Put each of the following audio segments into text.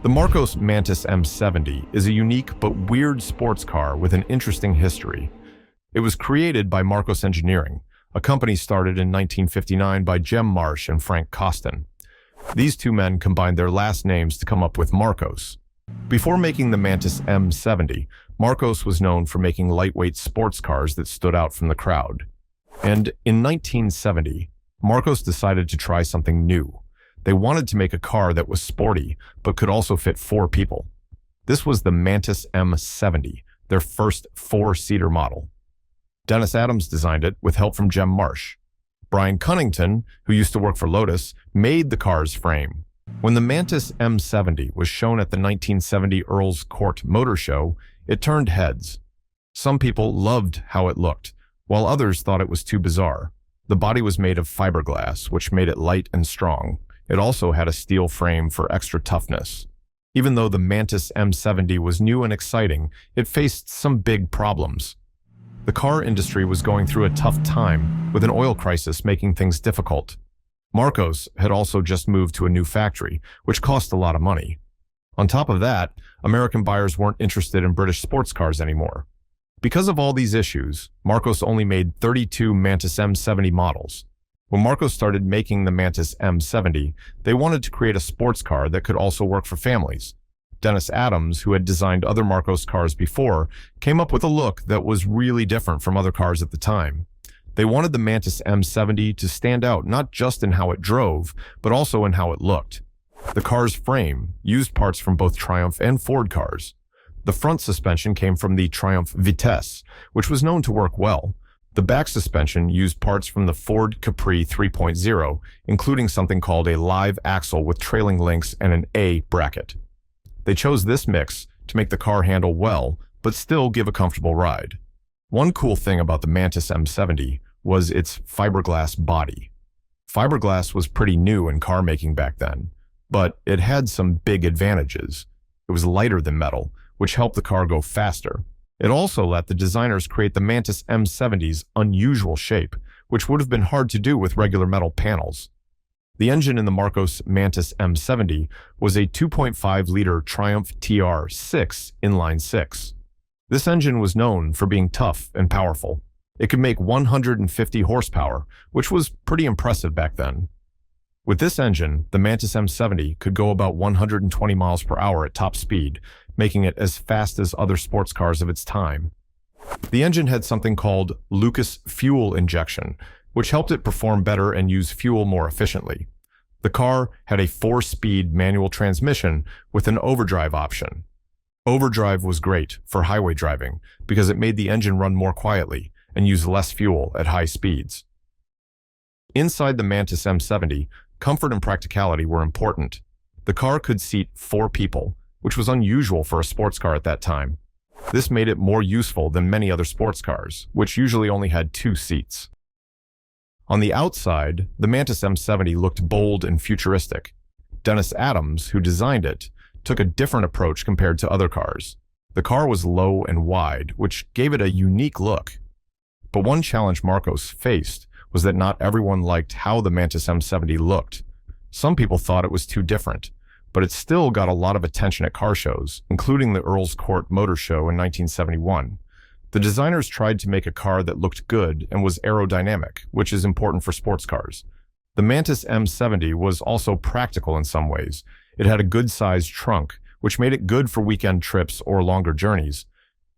The Marcos Mantis M70 is a unique but weird sports car with an interesting history. It was created by Marcos Engineering, a company started in 1959 by Marsh and Frank Costin. These two men combined their last names to come up with Marcos. Before making the Mantis M70, Marcos was known for making lightweight sports cars that stood out from the crowd. And in 1970, Marcos decided to try something new. They wanted to make a car that was sporty, but could also fit 4 people. This was the Mantis M70, their first 4-seater model. Dennis Adams designed it with help from Marsh. Brian Cunnington, who used to work for Lotus, made the car's frame. When the Mantis M70 was shown at the 1970 Earls Court Motor Show, it turned heads. Some people loved how it looked, while others thought it was too bizarre. The body was made of fiberglass, which made it light and strong. It also had a steel frame for extra toughness. Even though the Mantis M70 was new and exciting, it faced some big problems. The car industry was going through a tough time, with an oil crisis making things difficult. Marcos had also just moved to a new factory, which cost a lot of money. On top of that, American buyers weren't interested in British sports cars anymore. Because of all these issues, Marcos only made 32 Mantis M70 models. When Marcos started making the Mantis M70, they wanted to create a sports car that could also work for families. Dennis Adams, who had designed other Marcos cars before, came up with a look that was really different from other cars at the time. They wanted the Mantis M70 to stand out not just in how it drove, but also in how it looked. The car's frame used parts from both Triumph and Ford cars. The front suspension came from the Triumph Vitesse, which was known to work well. The back suspension used parts from the Ford Capri 3.0, including something called a live axle with trailing links and an A bracket. They chose this mix to make the car handle well, but still give a comfortable ride. One cool thing about the Mantis M70 was its fiberglass body. Fiberglass was pretty new in car making back then, but it had some big advantages. It was lighter than metal, which helped the car go faster. It also let the designers create the Mantis M70's unusual shape, which would have been hard to do with regular metal panels. The engine in the Marcos Mantis M70 was a 2.5-liter Triumph TR6 inline-6. This engine was known for being tough and powerful. It could make 150 horsepower, which was pretty impressive back then. With this engine, the Mantis M70 could go about 120 miles per hour at top speed, making it as fast as other sports cars of its time. The engine had something called Lucas fuel injection, which helped it perform better and use fuel more efficiently. The car had a 4-speed manual transmission with an overdrive option. Overdrive was great for highway driving because it made the engine run more quietly and use less fuel at high speeds. Inside the Mantis M70, comfort and practicality were important. The car could seat 4 people, which was unusual for a sports car at that time. This made it more useful than many other sports cars, which usually only had 2 seats. On the outside, the Mantis M70 looked bold and futuristic. Dennis Adams, who designed it, took a different approach compared to other cars. The car was low and wide, which gave it a unique look. But one challenge Marcos faced was that not everyone liked how the Mantis M70 looked. Some people thought it was too different, but it still got a lot of attention at car shows, including the Earls Court Motor Show in 1971. The designers tried to make a car that looked good and was aerodynamic, which is important for sports cars. The Mantis M70 was also practical in some ways. It had a good-sized trunk, which made it good for weekend trips or longer journeys.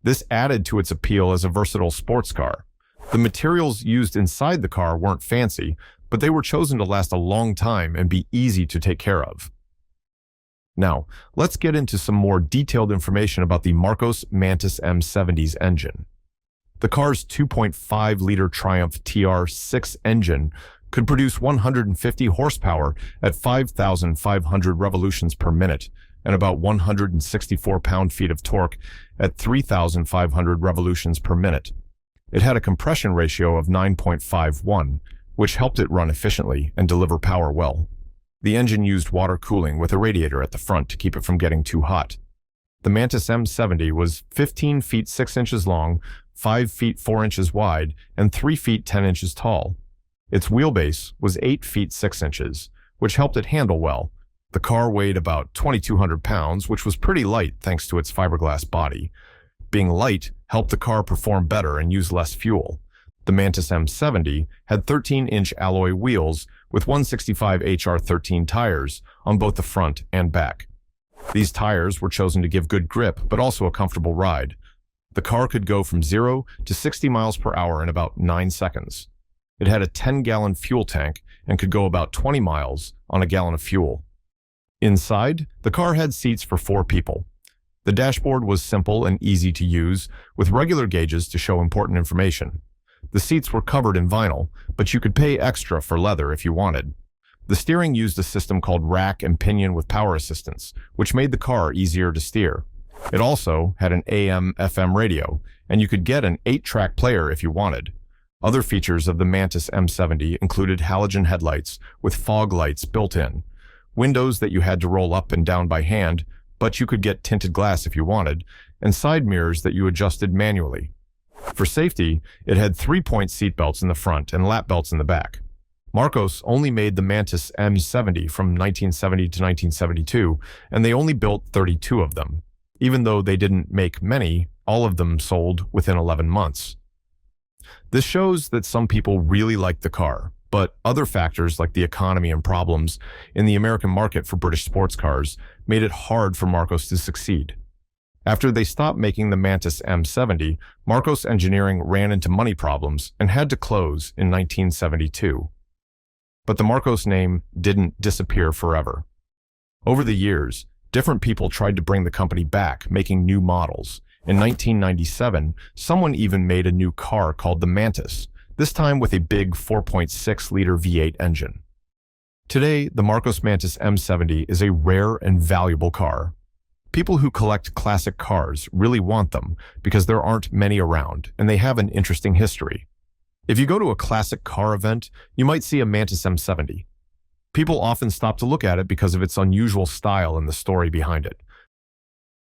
This added to its appeal as a versatile sports car. The materials used inside the car weren't fancy, but they were chosen to last a long time and be easy to take care of. Now, let's get into some more detailed information about the Marcos Mantis M70's engine. The car's 2.5-liter Triumph TR6 engine could produce 150 horsepower at 5,500 revolutions per minute and about 164 pound-feet of torque at 3,500 revolutions per minute. It had a compression ratio of 9.51, which helped it run efficiently and deliver power well. The engine used water cooling with a radiator at the front to keep it from getting too hot. The Mantis M70 was 15 feet 6 inches long, 5 feet 4 inches wide, and 3 feet 10 inches tall. Its wheelbase was 8 feet 6 inches, which helped it handle well. The car weighed about 2,200 pounds, which was pretty light thanks to its fiberglass body. Being light helped the car perform better and use less fuel. The Mantis M70 had 13-inch alloy wheels with 165 HR13 tires on both the front and back. These tires were chosen to give good grip, but also a comfortable ride. The car could go from 0 to 60 miles per hour in about 9 seconds. It had a 10-gallon fuel tank and could go about 20 miles on a gallon of fuel. Inside, the car had seats for 4 people. The dashboard was simple and easy to use, with regular gauges to show important information. The seats were covered in vinyl, but you could pay extra for leather if you wanted. The steering used a system called rack and pinion with power assistance, which made the car easier to steer. It also had an AM/FM radio, and you could get an 8-track player if you wanted. Other features of the Mantis M70 included halogen headlights with fog lights built in, windows that you had to roll up and down by hand, but you could get tinted glass if you wanted, and side mirrors that you adjusted manually. For safety, it had 3-point seatbelts in the front and lap belts in the back. Marcos only made the Mantis M70 from 1970 to 1972, and they only built 32 of them. Even though they didn't make many, all of them sold within 11 months. This shows that some people really liked the car, but other factors like the economy and problems in the American market for British sports cars made it hard for Marcos to succeed. After they stopped making the Mantis M70, Marcos Engineering ran into money problems and had to close in 1972. But the Marcos name didn't disappear forever. Over the years, different people tried to bring the company back, making new models. In 1997, someone even made a new car called the Mantis, this time with a big 4.6-liter V8 engine. Today, the Marcos Mantis M70 is a rare and valuable car. People who collect classic cars really want them because there aren't many around, and they have an interesting history. If you go to a classic car event, you might see a Mantis M70. People often stop to look at it because of its unusual style and the story behind it.